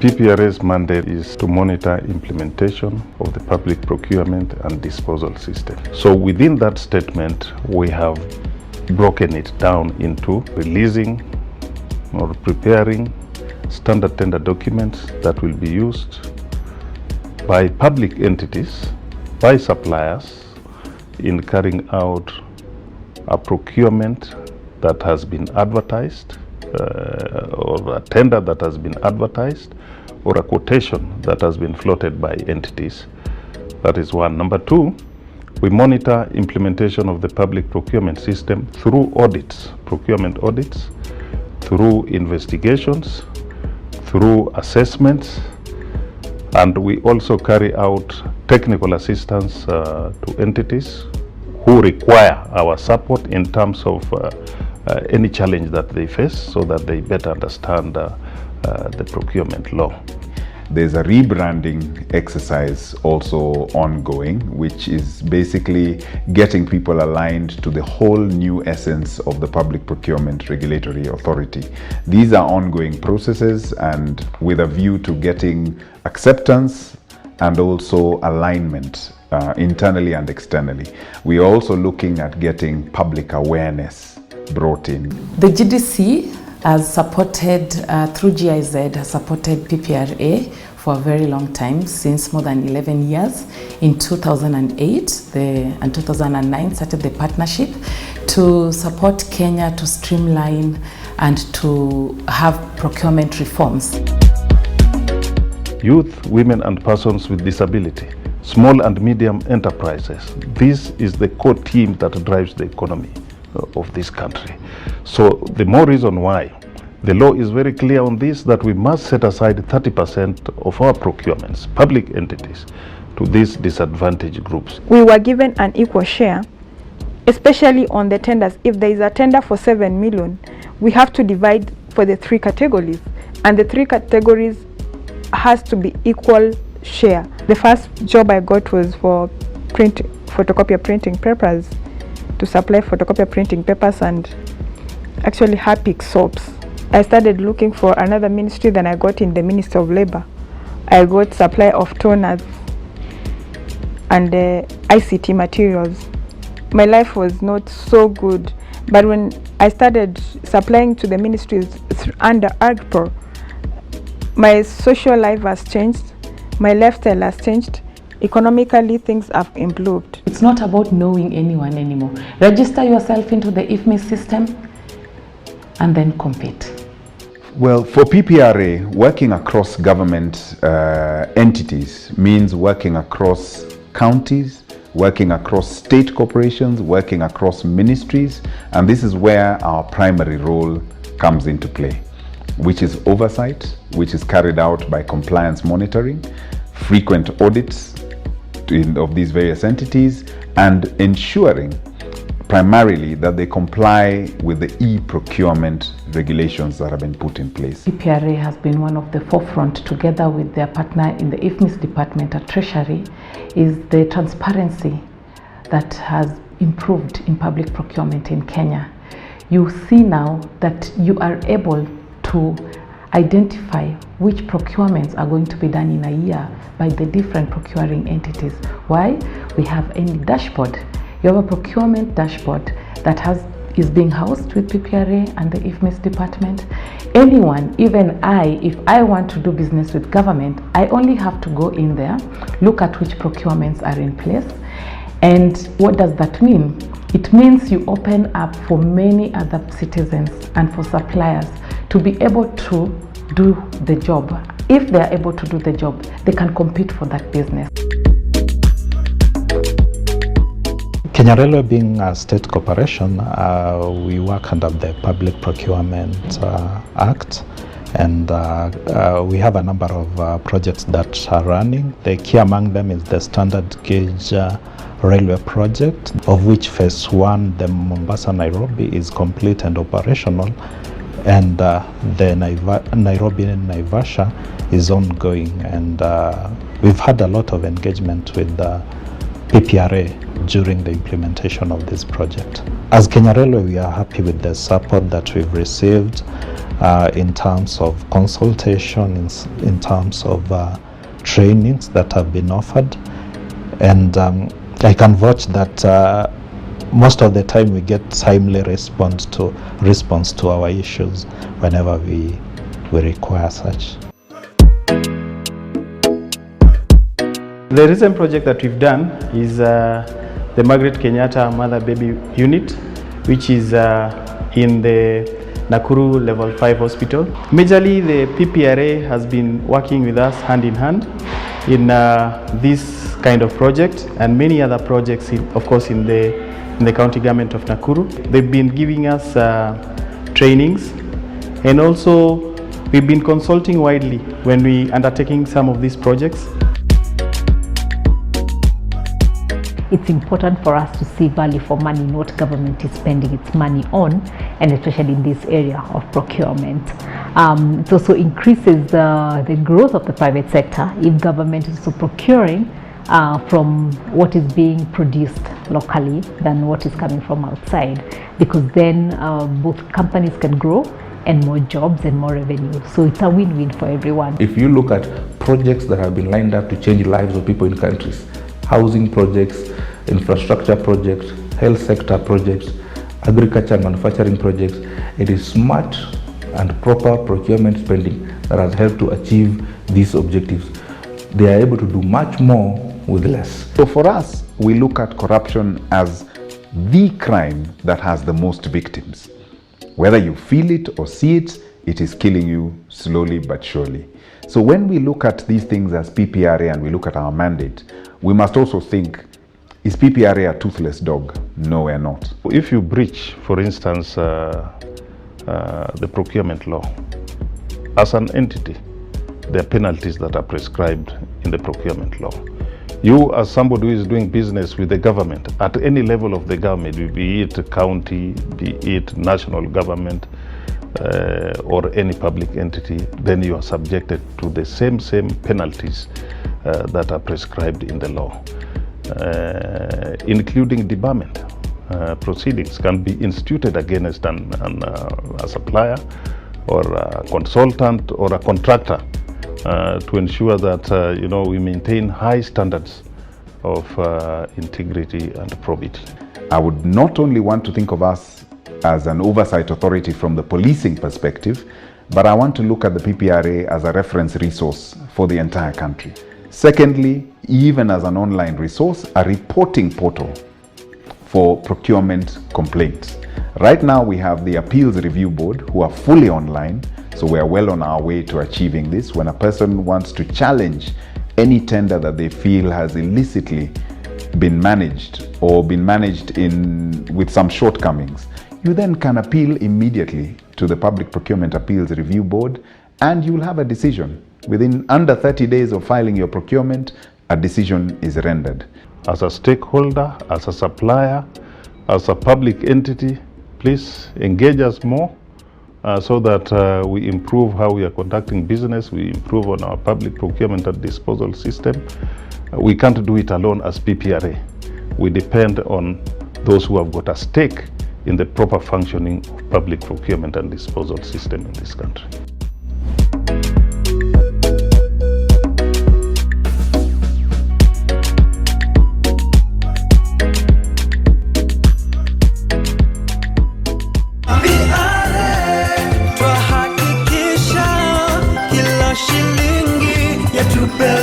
PPRA's mandate is to monitor implementation of the public procurement and disposal system. So within that statement, we have broken it down into releasing or preparing standard tender documents that will be used by public entities, by suppliers, in carrying out a procurement that has been advertised, or a tender that has been advertised, or a quotation that has been floated by entities. That is one. Number two, we monitor implementation of the public procurement system through audits, procurement audits, through investigations, through assessments, and we also carry out technical assistance to entities who require our support in terms of any challenge that they face, so that they better understand the procurement law. There's a rebranding exercise also ongoing, which is basically getting people aligned to the whole new essence of the Public Procurement Regulatory Authority. These are ongoing processes, and with a view to getting acceptance and also alignment internally and externally. We are also looking at getting public awareness brought in. The GDC has supported, through GIZ, has supported PPRA for a very long time, since more than 11 years. In 2008 and 2009 started the partnership to support Kenya to streamline and to have procurement reforms. Youth, women and persons with disability, small and medium enterprises. This is the core team that drives the economy of this country. So the more reason why the law is very clear on this, that we must set aside 30% of our procurements, public entities, to these disadvantaged groups. We were given an equal share, especially on the tenders. If there is a tender for 7 million, we have to divide for the 3 categories, and the 3 categories has to be equal share. The first job I got was for photocopier printing papers, to supply photocopier printing papers and actually Harpic soaps. I started looking for another ministry, then I got in the Ministry of Labor. I got supply of toners and ICT materials. My life was not so good, but when I started supplying to the ministries under AGPRO, my social life has changed, my lifestyle has changed. Economically, things have improved. It's not about knowing anyone anymore. Register yourself into the IFMI system and then compete. Well, for PPRA, working across government entities means working across counties, working across state corporations, working across ministries, and this is where our primary role comes into play, which is oversight, which is carried out by compliance monitoring, frequent audits of these various entities, and ensuring primarily that they comply with the e-procurement regulations that have been put in place. PPRA has been one of the forefront, together with their partner in the IFMIS department at Treasury, is the transparency that has improved in public procurement in Kenya. You see now that you are able to identify which procurements are going to be done in a year by the different procuring entities. Why? We have a dashboard. You have a procurement dashboard that is being housed with PPRA and the IFMIS department. Anyone, even if I want to do business with government, I only have to go in there, look at which procurements are in place. And what does that mean? It means you open up for many other citizens and for suppliers to be able to do the job. If they are able to do the job, they can compete for that business. Kenya Railway being a state corporation, we work under the Public Procurement Act, and we have a number of projects that are running. The key among them is the standard gauge railway project, of which phase 1, the Mombasa-Nairobi, is complete and operational, and the Nairobi-Naivasha is ongoing, and we've had a lot of engagement with PPRA during the implementation of this project. As Kenya Railway, we are happy with the support that we've received, in terms of consultation, in terms of trainings that have been offered. And I can vouch that most of the time we get timely response to our issues whenever we require such. The recent project that we've done is the Margaret Kenyatta Mother Baby Unit, which is in the Nakuru Level 5 Hospital. Majorly, the PPRA has been working with us hand in hand in this kind of project and many other projects, of course, in the county government of Nakuru. They've been giving us trainings, and also we've been consulting widely when we undertaking some of these projects. It's important for us to see value for money in what government is spending its money on, and especially in this area of procurement. It also increases the growth of the private sector if government is also procuring from what is being produced locally than what is coming from outside, because then both companies can grow and more jobs and more revenue. So it's a win-win for everyone. If you look at projects that have been lined up to change lives of people in countries, housing projects, infrastructure projects, health sector projects, agriculture and manufacturing projects, it is smart and proper procurement spending that has helped to achieve these objectives. They are able to do much more with less. So for us, we look at corruption as the crime that has the most victims. Whether you feel it or see it, it is killing you slowly but surely. So when we look at these things as PPRA and we look at our mandate, we must also think, is PPRA a toothless dog? No, we're not. If you breach, for instance, the procurement law, as an entity, there are penalties that are prescribed in the procurement law. You, as somebody who is doing business with the government, at any level of the government, be it county, be it national government, or any public entity, then you are subjected to the same penalties that are prescribed in the law, including debarment. Proceedings can be instituted against a supplier or a consultant or a contractor to ensure that we maintain high standards of integrity and probity. I would not only want to think of us as an oversight authority from the policing perspective, but I want to look at the PPRA as a reference resource for the entire country. Secondly, even as an online resource, a reporting portal for procurement complaints. Right now we have the Appeals Review Board who are fully online, so we are well on our way to achieving this. When a person wants to challenge any tender that they feel has illicitly been managed or been managed with some shortcomings, you then can appeal immediately to the Public Procurement Appeals Review Board, and you'll have a decision. Within under 30 days of filing your procurement, a decision is rendered. As a stakeholder, as a supplier, as a public entity, please engage us more so that we improve how we are conducting business, we improve on our public procurement and disposal system. We can't do it alone as PPRA. We depend on those who have got a stake in the proper functioning of public procurement and disposal system in this country. Twahakikisha kila shilingi yatupeleka